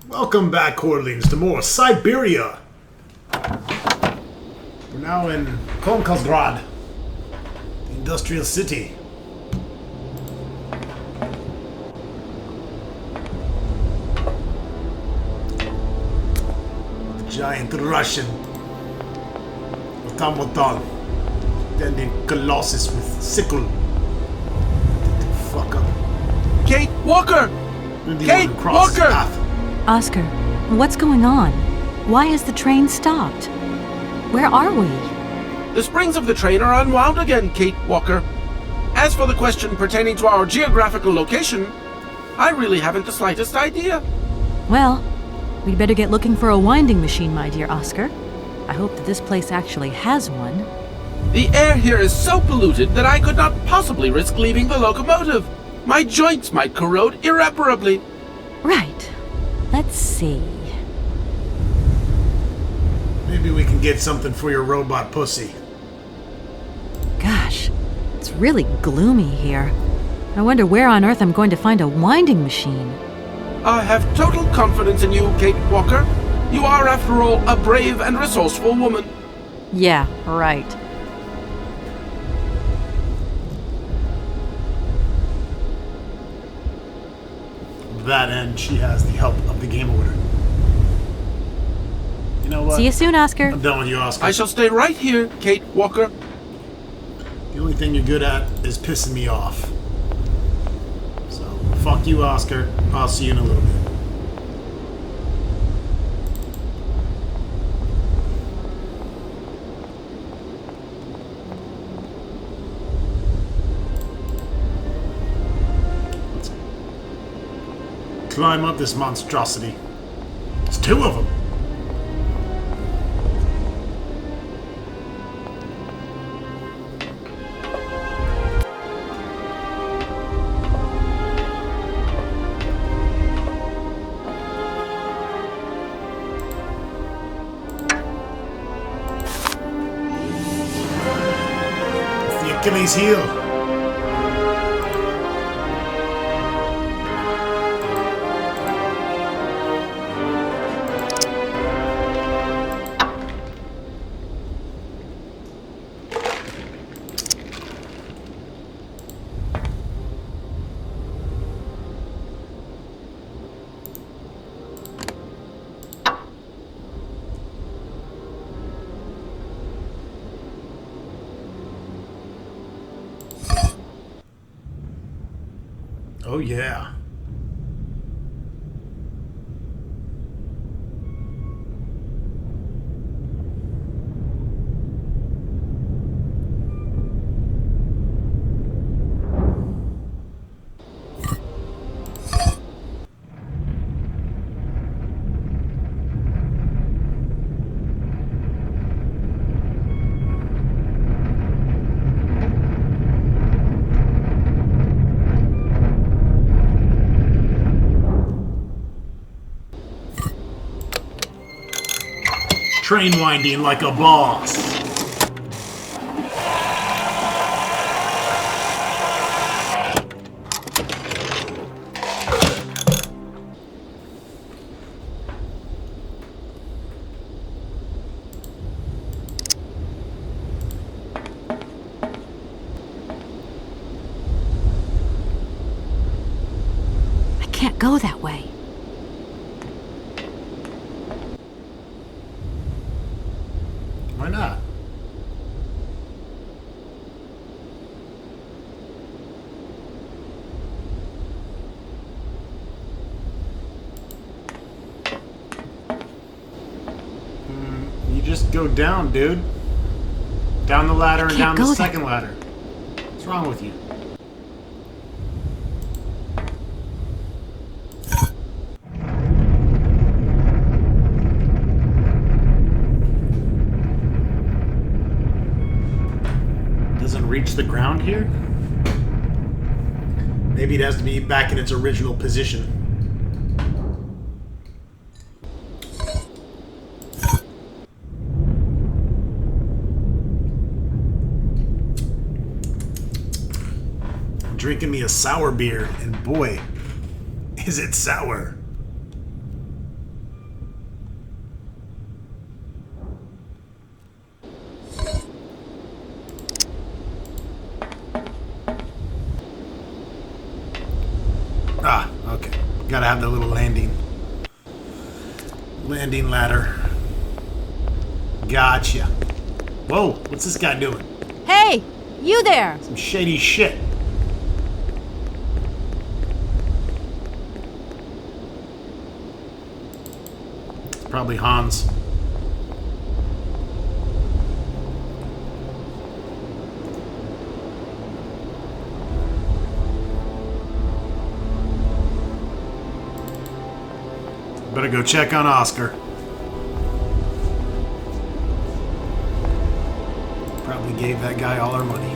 Welcome back, Hordelings, to more Syberia. We're now in Komkolzgrad, the industrial city. Giant Russian automaton, standing colossus with sickle. Fuck up. Kate Walker! Kate Walker! Oscar, what's going on? Why has the train stopped? Where are we? The springs of the train are unwound again, Kate Walker. As for the question pertaining to our geographical location, I really haven't the slightest idea. Well, we'd better get looking for a winding machine, my dear Oscar. I hope that this place actually has one. The air here is so polluted that I could not possibly risk leaving the locomotive. My joints might corrode irreparably. Right. Let's see. Maybe we can get something for your robot pussy. Gosh, it's really gloomy here. I wonder where on earth I'm going to find a winding machine. I have total confidence in you, Kate Walker. You are, after all, a brave and resourceful woman. Yeah, right. That and she has the help of the GameHorder. You know what? See you soon, Oscar. I'm done with you, Oscar. I shall stay right here, Kate Walker. The only thing you're good at is pissing me off. So, fuck you, Oscar. I'll see you in a little bit. Climb up this monstrosity. It's two of them. It's the Achilles heel. Oh yeah. Train winding like a boss. I can't go that way. Why not? You just go down, dude. Down the ladder and down the second ladder. What's wrong with you? Reach the ground here? Maybe it has to be back in its original position. I'm drinking me a sour beer, and boy, is it sour. gotta have the little landing ladder. Gotcha. Whoa, what's this guy doing? Hey, you there! Some shady shit. It's probably Hans. Better go check on Oscar. Probably gave that guy all our money.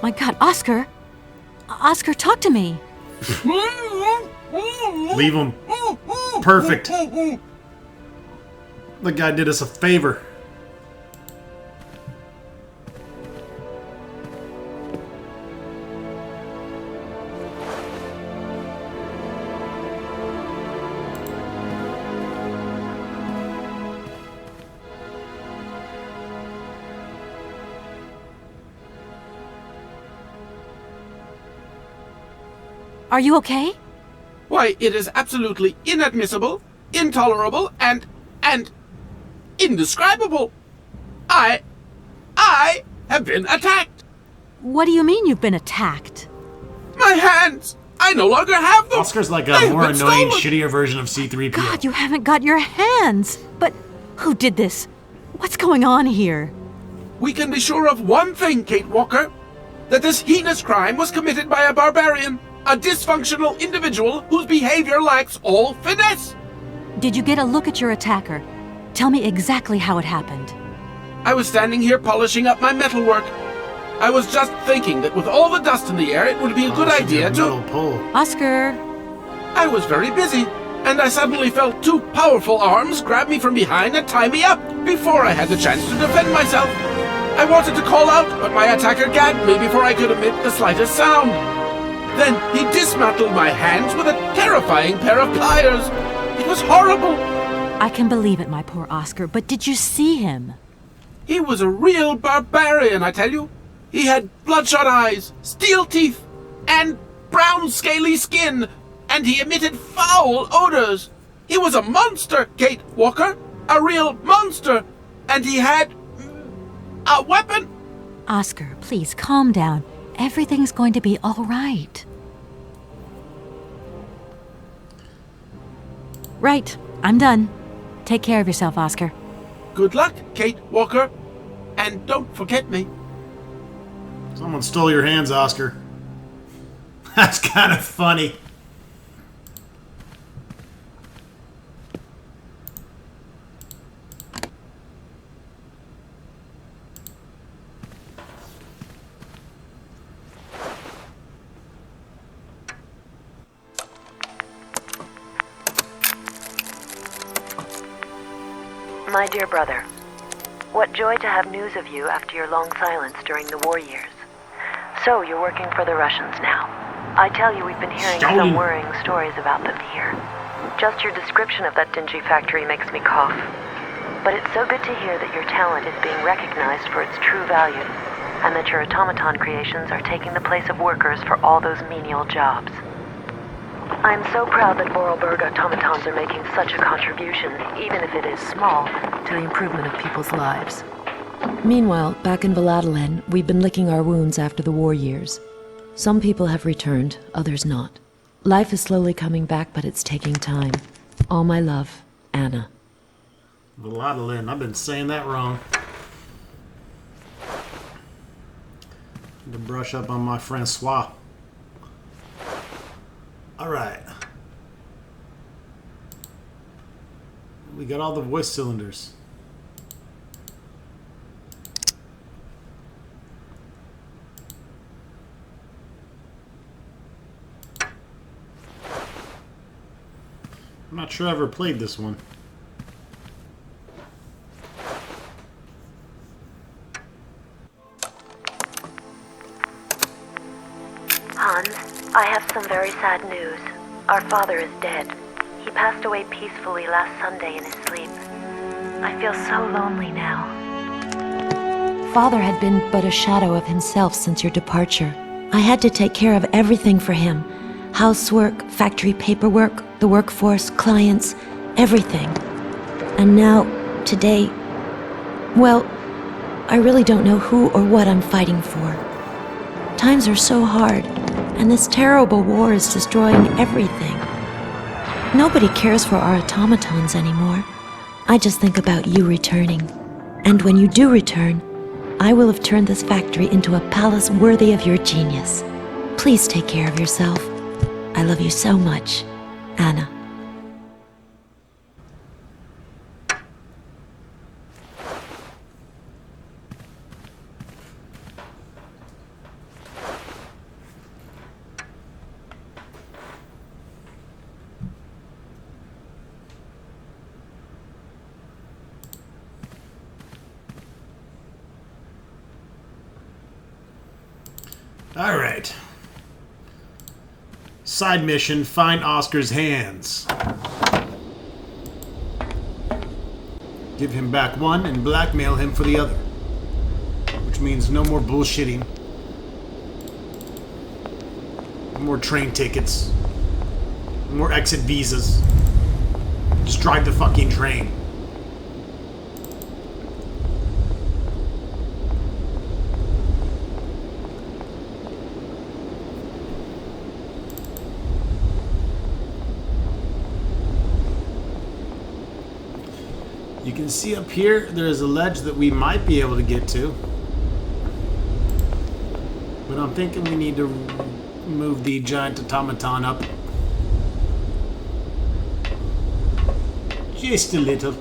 My God, Oscar! Oscar, talk to me! Leave him. Perfect. The guy did us a favor. Are you okay? Why, it is absolutely inadmissible, intolerable, and indescribable. I have been attacked. What do you mean you've been attacked? My hands! I no longer have them! Oscar's like a They've more been annoying, stolen. shittier version of C-3PO. God, you haven't got your hands! But who did this? What's going on here? We can be sure of one thing, Kate Walker. That this heinous crime was committed by a barbarian. A dysfunctional individual whose behavior lacks all finesse. Did you get a look at your attacker? Tell me exactly how it happened. I was standing here polishing up my metalwork. I was just thinking that with all the dust in the air, it would be a good idea Metal to... pole. Oscar! I was very busy, and I suddenly felt two powerful arms grab me from behind and tie me up before I had the chance to defend myself. I wanted to call out, but my attacker gagged me before I could emit the slightest sound. Then he dismantled my hands with a terrifying pair of pliers. It was horrible. I can believe it, my poor Oscar, but did you see him? He was a real barbarian, I tell you. He had bloodshot eyes, steel teeth, and brown scaly skin, and he emitted foul odors. He was a monster, Kate Walker, a real monster, and he had a weapon. Oscar, please calm down. Everything's going to be all right. Right, I'm done. Take care of yourself, Oscar. Good luck, Kate Walker, and don't forget me. Someone stole your hands, Oscar. That's kind of funny. My dear brother, what joy to have news of you after your long silence during the war years. So you're working for the Russians now. I tell you, we've been hearing some worrying stories about them here. Just your description of that dingy factory makes me cough. But it's so good to hear that your talent is being recognized for its true value, and that your automaton creations are taking the place of workers for all those menial jobs. I'm so proud that Vorarlberg automatons are making such a contribution, even if it is small, to the improvement of people's lives. Meanwhile, back in Valladolid, we've been licking our wounds after the war years. Some people have returned, others not. Life is slowly coming back, but it's taking time. All my love, Anna. Valladolid. I've been saying that wrong. Need to brush up on my Francois. Alright. We got all the voice cylinders. I'm not sure I ever played this one. I have some very sad news. Our father is dead. He passed away peacefully last Sunday in his sleep. I feel so lonely now. Father had been but a shadow of himself since your departure. I had to take care of everything for him. Housework, factory paperwork, the workforce, clients, everything. And now, today, well, I really don't know who or what I'm fighting for. Times are so hard, and this terrible war is destroying everything. Nobody cares for our automatons anymore. I just think about you returning. And when you do return, I will have turned this factory into a palace worthy of your genius. Please take care of yourself. I love you so much, Anna. Alright. Side mission, find Oscar's hands. Give him back one and blackmail him for the other. Which means no more bullshitting. No more train tickets. No more exit visas. Just drive the fucking train. You can see up here, there is a ledge that we might be able to get to. But I'm thinking we need to move the giant automaton up. Just a little.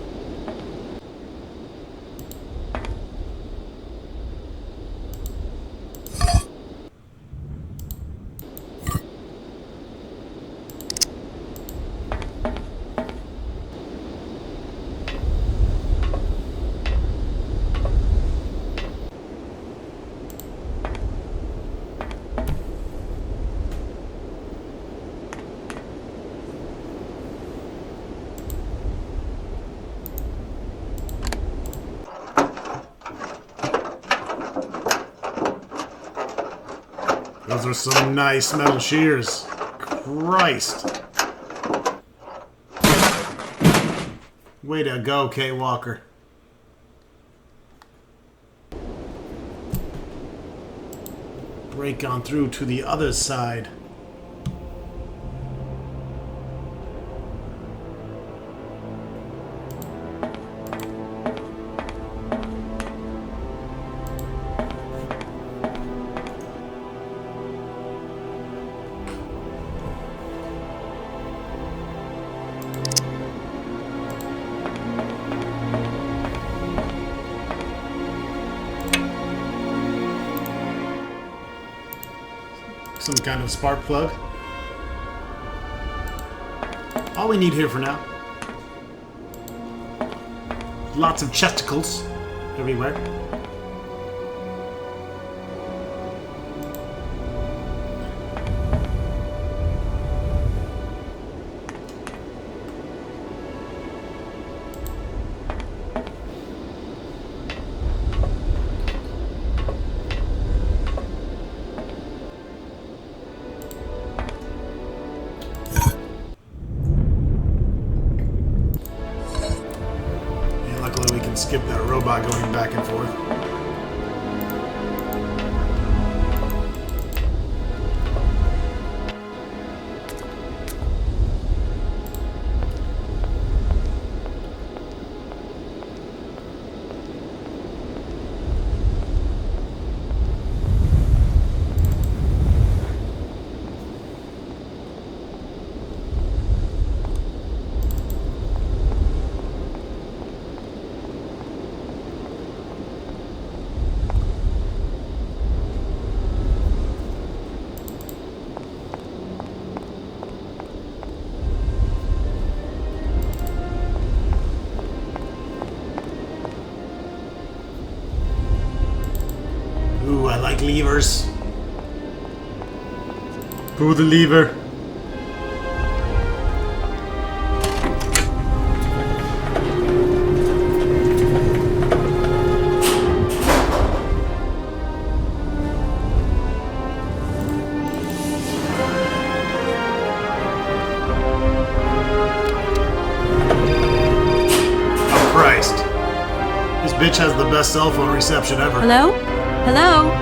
Those are some nice metal shears. Christ. Way to go, Kay Walker. Break on through to the other side. Some kind of spark plug. All we need here for now. Lots of chesticles everywhere. Skip that robot going back and forth. Ooh, I like levers. Pull the lever. Oh, Christ. This bitch has the best cell phone reception ever. Hello? Hello?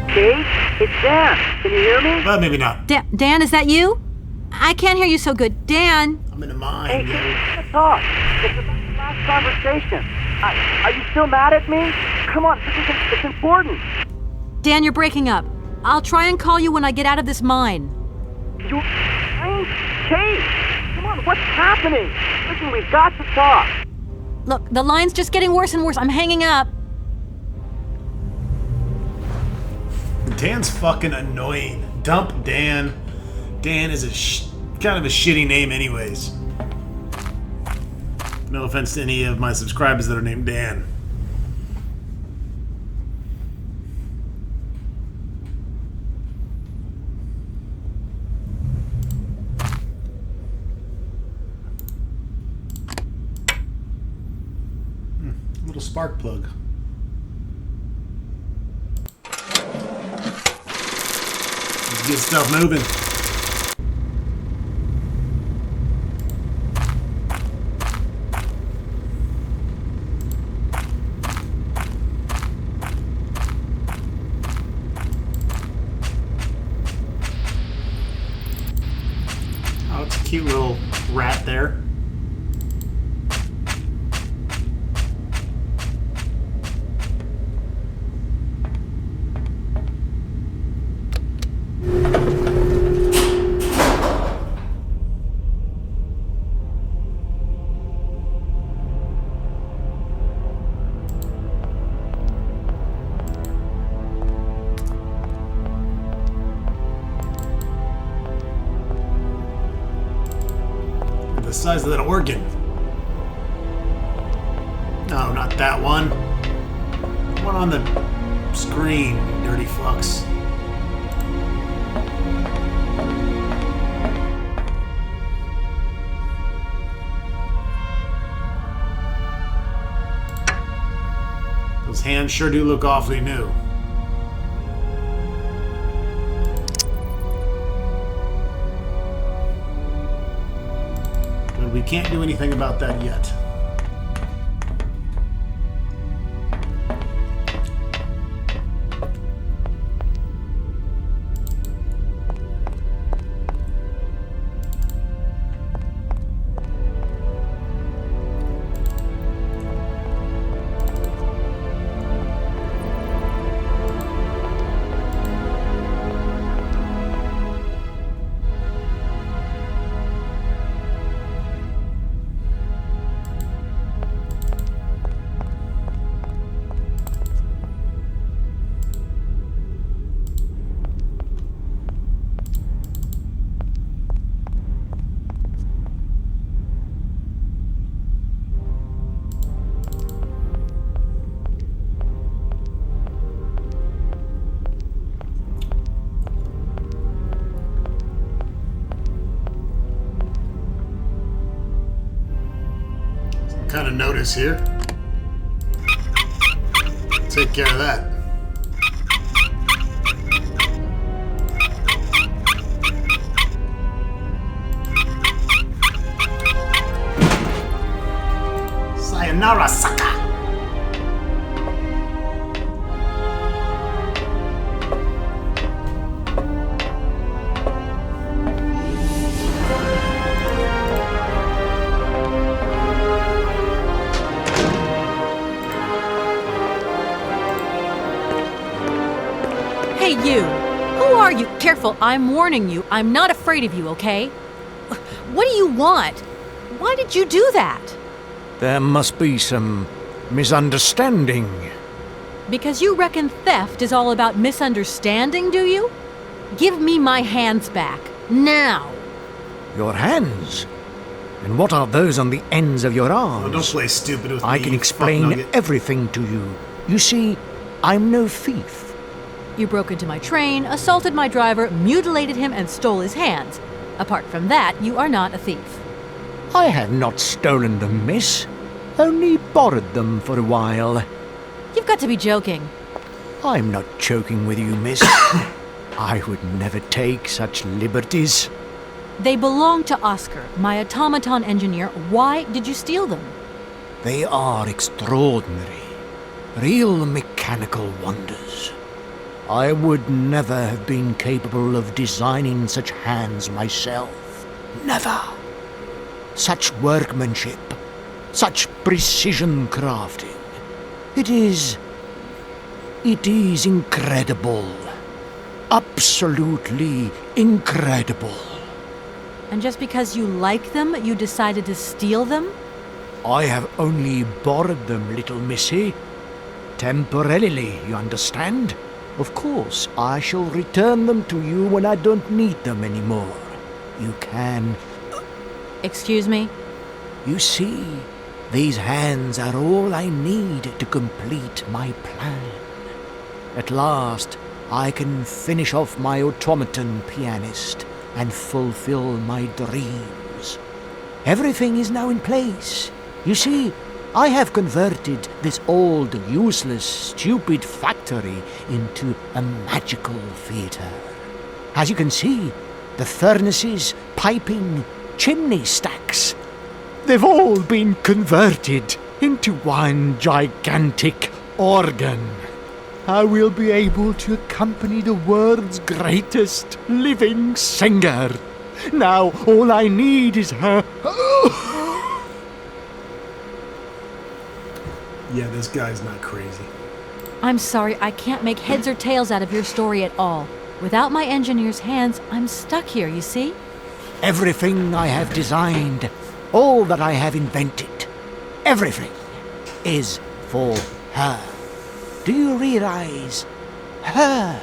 Kate, it's Dan. Can you hear me? But maybe not. Dan, is that you? I can't hear you so good. Dan? I'm in a Hey, mine. Kate, let's talk. It's about the last conversation. Are you still mad at me? Come on, it's important. Dan, you're breaking up. I'll try and call you when I get out of this mine. You... Kate! Come on, what's happening? Listen, we've got to talk. Look, the line's just getting worse and worse. I'm hanging up. Dan's fucking annoying. Dump Dan. Dan is kind of a shitty name anyways. No offense to any of my subscribers that are named Dan. Little spark plug. Let's get stuff moving. Oh, it's a cute little rat there. The size of that organ. No, not that one. The one on the screen, you dirty fucks. Those hands sure do look awfully new. We can't do anything about that yet. Kind of notice here. Take care of that. Sayonara, sucker. Hey, you! Who are you? Careful, I'm warning you. I'm not afraid of you, okay? What do you want? Why did you do that? There must be some misunderstanding. Because you reckon theft is all about misunderstanding, do you? Give me my hands back. Now! Your hands? And what are those on the ends of your arms? Oh, don't play stupid with me. I can you explain fuck nugget. everything to you. You see, I'm no thief. You broke into my train, assaulted my driver, mutilated him, and stole his hands. Apart from that, you are not a thief. I have not stolen them, miss. Only borrowed them for a while. You've got to be joking. I'm not joking with you, miss. I would never take such liberties. They belong to Oscar, my automaton engineer. Why did you steal them? They are extraordinary. Real mechanical wonders. I would never have been capable of designing such hands myself. Never. Such workmanship. Such precision crafting. It is incredible. Absolutely incredible. And just because you like them, you decided to steal them? I have only borrowed them, little missy. Temporarily, you understand? Of course, I shall return them to you when I don't need them anymore. You can... Excuse me? You see, these hands are all I need to complete my plan. At last, I can finish off my automaton pianist and fulfill my dreams. Everything is now in place. You see, I have converted this old, useless, stupid factory into a magical theatre. As you can see, the furnaces, piping, chimney stacks, they've all been converted into one gigantic organ. I will be able to accompany the world's greatest living singer. Now all I need is her... Yeah, this guy's not crazy. I'm sorry, I can't make heads or tails out of your story at all. Without my engineer's hands, I'm stuck here, you see? Everything I have designed, all that I have invented, everything is for her. Do you realize? Her.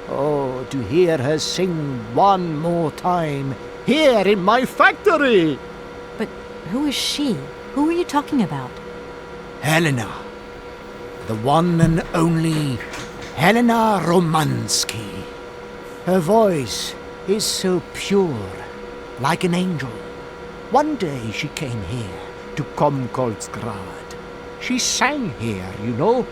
Oh, to hear her sing one more time, here in my factory. But who is she? Who are you talking about? Helena. The one and only Helena Romansky. Her voice is so pure, like an angel. One day she came here to Komkolzgrad. She sang here, you know,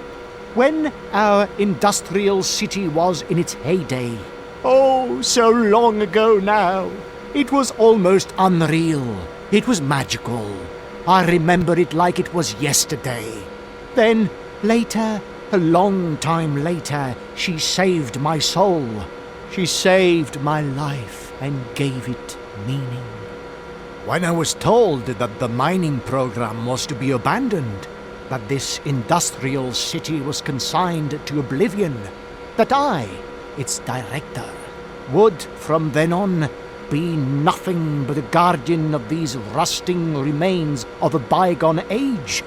when our industrial city was in its heyday. Oh, so long ago now. It was almost unreal. It was magical. I remember it like it was yesterday. Then, later, a long time later, she saved my soul. She saved my life and gave it meaning. When I was told that the mining program was to be abandoned, that this industrial city was consigned to oblivion, that I, its director, would from then on be nothing but a guardian of these rusting remains of a bygone age,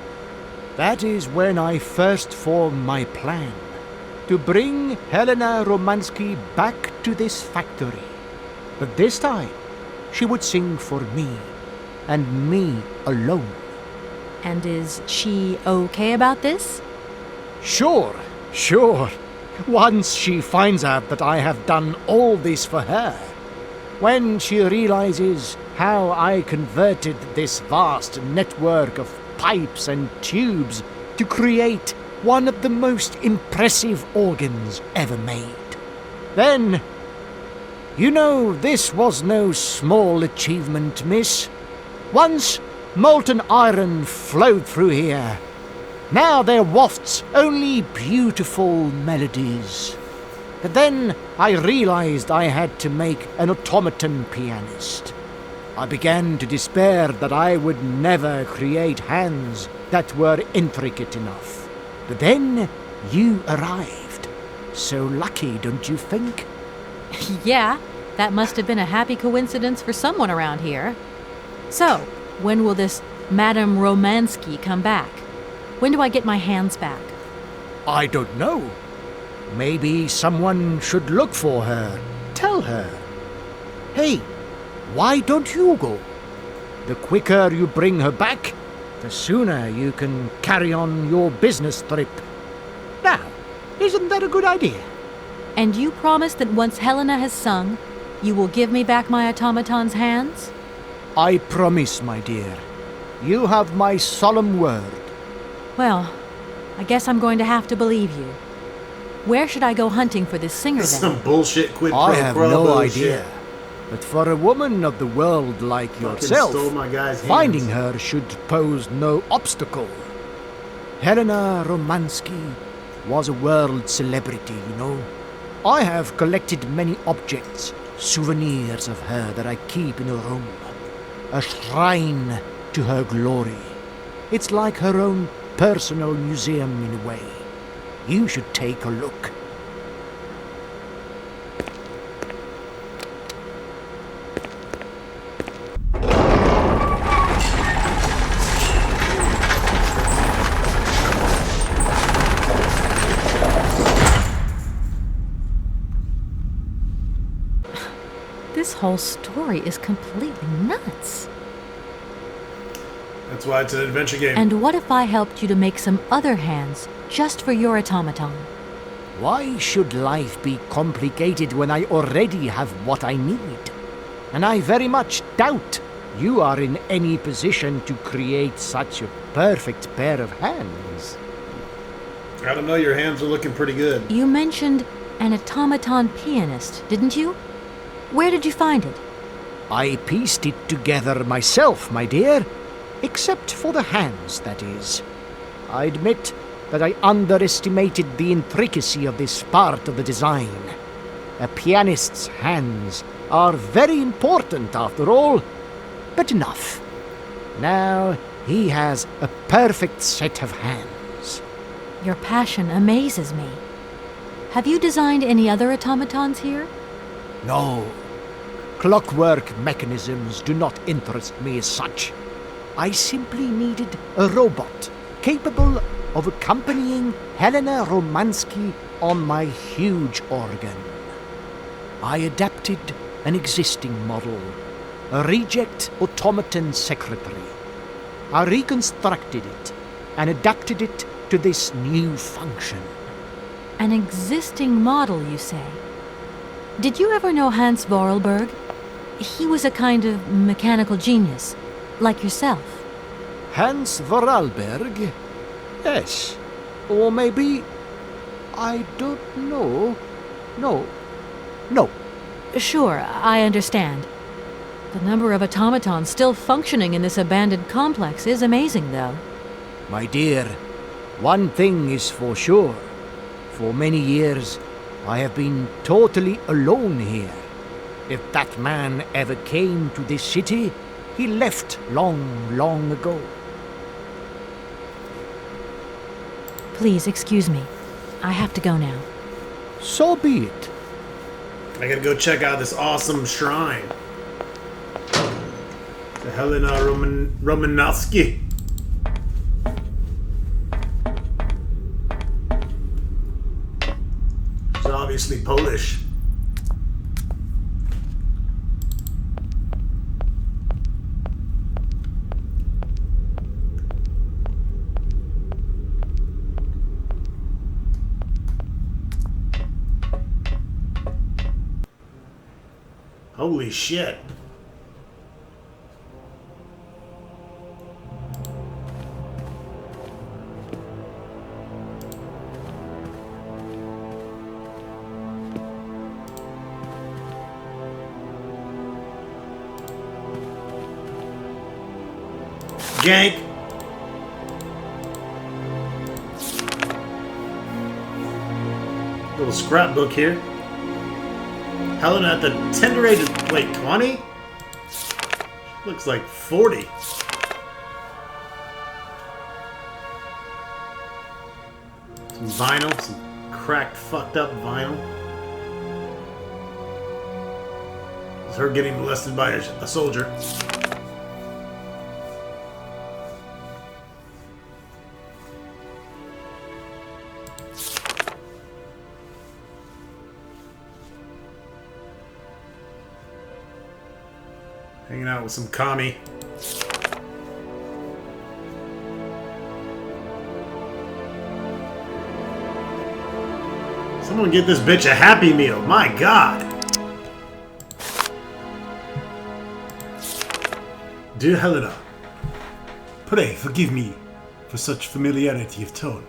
that is when I first formed my plan to bring Helena Romansky back to this factory. But this time, she would sing for me, and me alone. And is she okay about this? Sure. Once she finds out that I have done all this for her, when she realizes how I converted this vast network of pipes and tubes to create one of the most impressive organs ever made, then, you know, this was no small achievement, miss. Once molten iron flowed through here. Now there wafts only beautiful melodies. But then I realized I had to make an automaton pianist. I began to despair that I would never create hands that were intricate enough. But then you arrived. So lucky, don't you think? Yeah, that must have been a happy coincidence for someone around here. So, when will this Madame Romansky come back? When do I get my hands back? I don't know. Maybe someone should look for her. Tell her. Hey, why don't you go? The quicker you bring her back, the sooner you can carry on your business trip. Now, isn't that a good idea? And you promise that once Helena has sung, you will give me back my automaton's hands? I promise, my dear. You have my solemn word. Well, I guess I'm going to have to believe you. Where should I go hunting for this singer then? Some bullshit quid pro I have quo no bullshit. idea. But for a woman of the world like Fucking yourself, stole my guy's finding hands. her should pose no obstacle. Helena Romansky was a world celebrity, you know. I have collected many objects, souvenirs of her that I keep in a room. A shrine to her glory. It's like her own personal museum in a way. You should take a look. This whole story is completely nuts. That's why it's an adventure game. And what if I helped you to make some other hands just for your automaton? Why should life be complicated when I already have what I need? And I very much doubt you are in any position to create such a perfect pair of hands. I don't know, your hands are looking pretty good. You mentioned an automaton pianist, didn't you? Where did you find it? I pieced it together myself, my dear. Except for the hands, that is. I admit that I underestimated the intricacy of this part of the design. A pianist's hands are very important, after all. But enough. Now he has a perfect set of hands. Your passion amazes me. Have you designed any other automatons here? No. Clockwork mechanisms do not interest me as such. I simply needed a robot capable of accompanying Helena Romansky on my huge organ. I adapted an existing model, a reject automaton secretary. I reconstructed it and adapted it to this new function. An existing model, you say? Did you ever know Hans Vorarlberg? He was a kind of mechanical genius, like yourself. Hans Vorarlberg? Yes. Or maybe... I don't know. No. Sure, I understand. The number of automatons still functioning in this abandoned complex is amazing, though. My dear, one thing is for sure. For many years, I have been totally alone here. If that man ever came to this city, he left long ago. Please excuse me. I have to go now. So be it. I gotta go check out this awesome shrine. The Helena Romanovsky. It's obviously Polish. Holy shit. Gank. Little scrapbook here. Helena at the tender age of, wait, 20? Looks like 40. Some vinyl, some cracked, fucked up vinyl. It's her getting molested by a soldier. Hanging out with some commie. Someone get this bitch a Happy Meal. My God. Dear Helena, pray forgive me for such familiarity of tone.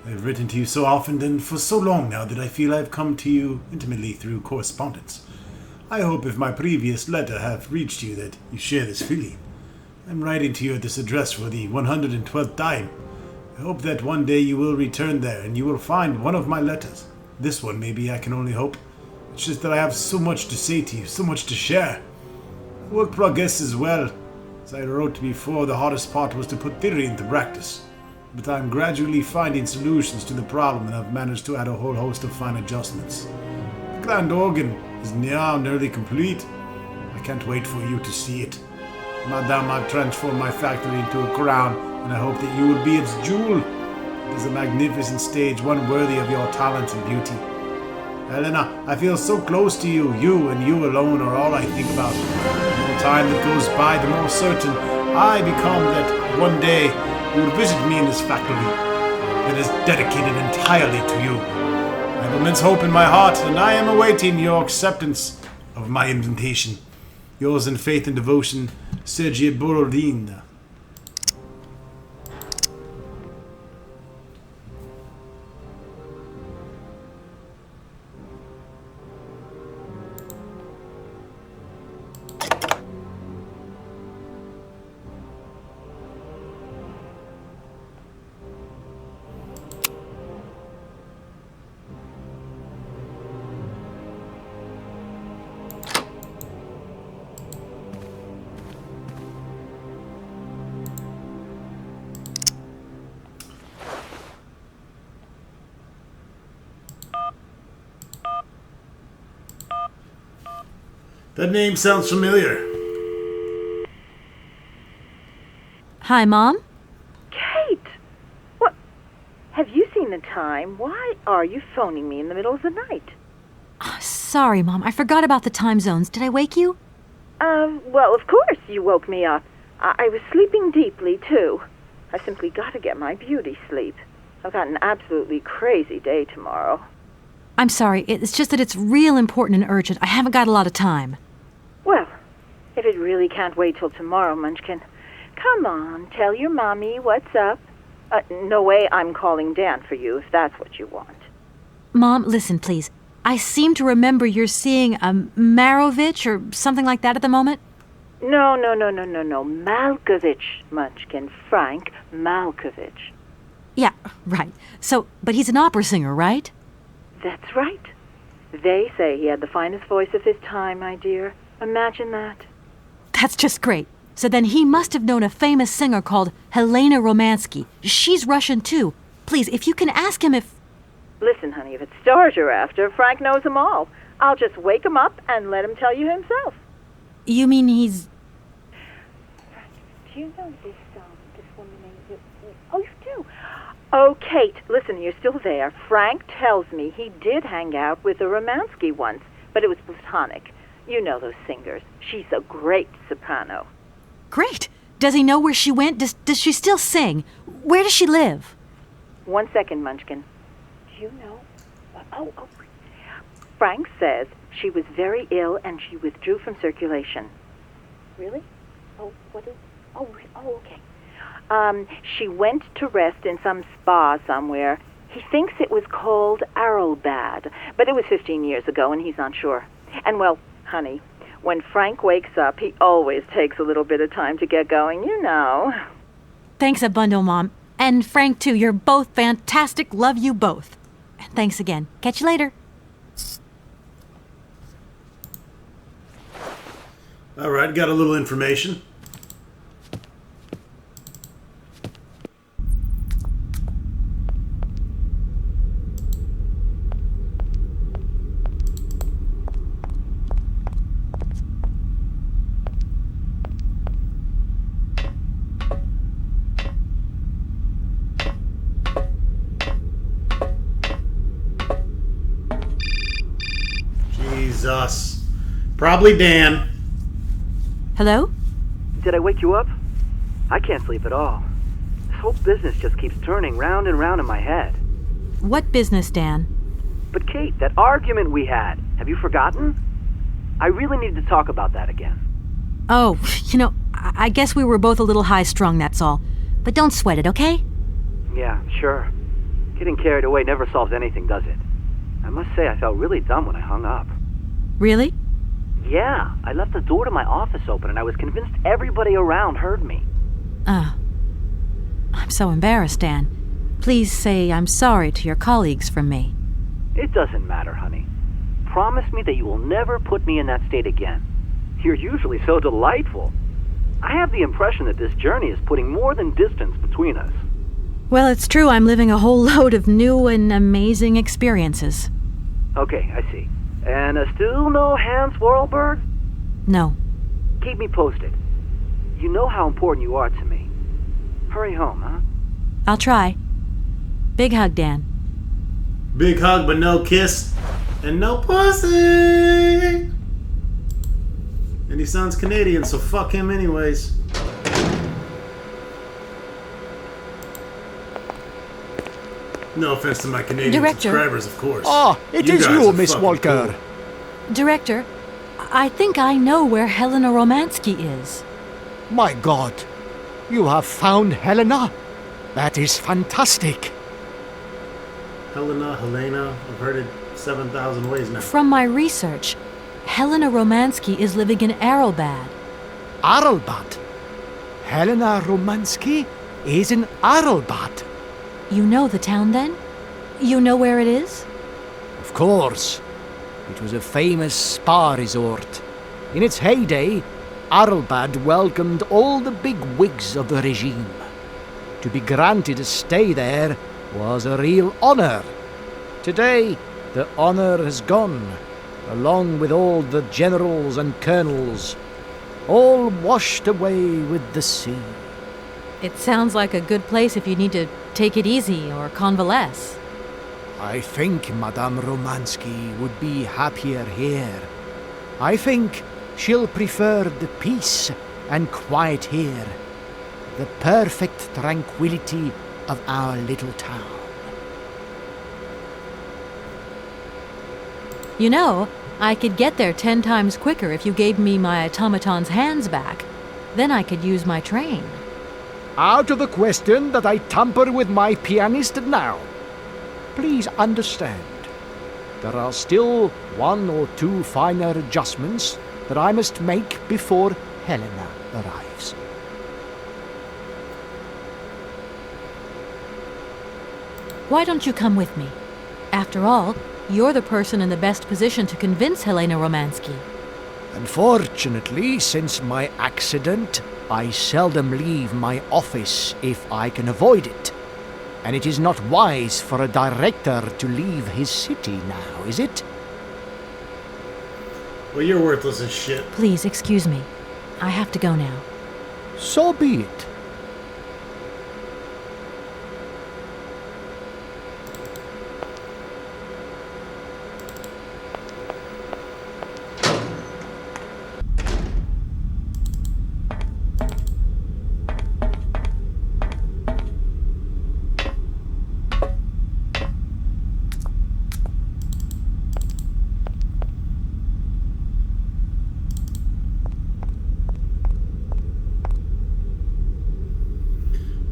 I have written to you so often and for so long now that I feel I have come to you intimately through correspondence. I hope if my previous letter hath reached you that you share this feeling. I am writing to you at this address for the 112th time. I hope that one day you will return there and you will find one of my letters. This one, maybe, I can only hope. It's just that I have so much to say to you, so much to share. Work progresses well. As I wrote before, the hardest part was to put theory into practice. But I'm gradually finding solutions to the problem and I've managed to add a whole host of fine adjustments. The grand organ is now nearly complete. I can't wait for you to see it. Madame, I've transformed my factory into a crown, and I hope that you will be its jewel. It is a magnificent stage, one worthy of your talent and beauty. Helena, I feel so close to you. You and you alone are all I think about. The more time that goes by, the more certain I become that one day you will visit me in this factory that is dedicated entirely to you. I have immense hope in my heart, and I am awaiting your acceptance of my invitation. Yours in faith and devotion, Sergei Borodin. That name sounds familiar. Hi, Mom? Kate! What? Have you seen the time? Why are you phoning me in the middle of the night? Sorry, Mom. I forgot about the time zones. Did I wake you? Well, of course you woke me up. I was sleeping deeply, too. I simply got to get my beauty sleep. I've got an absolutely crazy day tomorrow. I'm sorry. It's just that it's real important and urgent. I haven't got a lot of time. Well, if it really can't wait till tomorrow, Munchkin, come on, tell your mommy what's up. No way I'm calling Dan for you if that's what you want. Mom, listen, please. I seem to remember you're seeing Marovich or something like that at the moment. No. Malkovich, Munchkin. Frank Malkovich. Yeah, right. So, but he's an opera singer, right? That's right. They say he had the finest voice of his time, my dear. Imagine that. That's just great. So then he must have known a famous singer called Helena Romansky. She's Russian, too. Please, if you can ask him if... Listen, honey, if it's stars you're after, Frank knows them all. I'll just wake him up and let him tell you himself. You mean he's... Frank, do you know this woman named... Oh, you do? Oh, Kate, listen, you're still there. Frank tells me he did hang out with a Romansky once, but it was platonic. You know those singers. She's a great soprano. Great. Does he know where she went? Does she still sing? Where does she live? 1 second, Munchkin. Do you know? Oh. Frank says she was very ill and she withdrew from circulation. Really? Oh, what is... Oh, okay. She went to rest in some spa somewhere. He thinks it was called Arrowbad, but it was 15 years ago and he's not sure. And, well, honey, when Frank wakes up, he always takes a little bit of time to get going, you know. Thanks a bundle, Mom. And Frank, too. You're both fantastic. Love you both. Thanks again. Catch you later. All right, got a little information. Jesus. Probably Dan. Hello? Did I wake you up? I can't sleep at all. This whole business just keeps turning round and round in my head. What business, Dan? But Kate, that argument we had, have you forgotten? I really need to talk about that again. Oh, I guess we were both a little high-strung, that's all. But don't sweat it, okay? Yeah, sure. Getting carried away never solves anything, does it? I must say I felt really dumb when I hung up. Really? Yeah, I left the door to my office open and I was convinced everybody around heard me. Oh. I'm so embarrassed, Dan. Please say I'm sorry to your colleagues from me. It doesn't matter, honey. Promise me that you will never put me in that state again. You're usually so delightful. I have the impression that this journey is putting more than distance between us. Well, it's true I'm living a whole load of new and amazing experiences. Okay, I see. And still no Hans Vorarlberg? No. Keep me posted. You know how important you are to me. Hurry home, huh? I'll try. Big hug, Dan. Big hug, but no kiss. And no pussy! And he sounds Canadian, so fuck him anyways. No offense to my Canadian Director. subscribers, of course. Ah, it You is guys you, are Miss fucking Walker. cool. Director, I think I know where Helena Romansky is. My God, you have found Helena? That is fantastic. Helena, I've heard it 7,000 ways now. From my research, Helena Romansky is living in Arlbad. Arlbad? Helena Romansky is in Arlbad. You know the town, then? You know where it is? Of course. It was a famous spa resort. In its heyday, Arlbad welcomed all the big wigs of the regime. To be granted a stay there was a real honor. Today, the honor has gone, along with all the generals and colonels, all washed away with the sea. It sounds like a good place if you need to take it easy or convalesce. I think Madame Romansky would be happier here. I think she'll prefer the peace and quiet here, the perfect tranquility of our little town. You know, I could get there 10 times quicker if you gave me my automaton's hands back. Then I could use my train. Out of the question that I tamper with my pianist now. Please understand, there are still 1 or 2 finer adjustments that I must make before Helena arrives. Why don't you come with me? After all, you're the person in the best position to convince Helena Romansky. Unfortunately, since my accident, I seldom leave my office if I can avoid it. And it is not wise for a director to leave his city now, is it? Well, you're worthless as shit. Please, excuse me. I have to go now. So be it.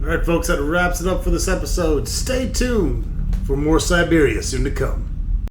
Alright, folks, that wraps it up for this episode. Stay tuned for more Syberia soon to come.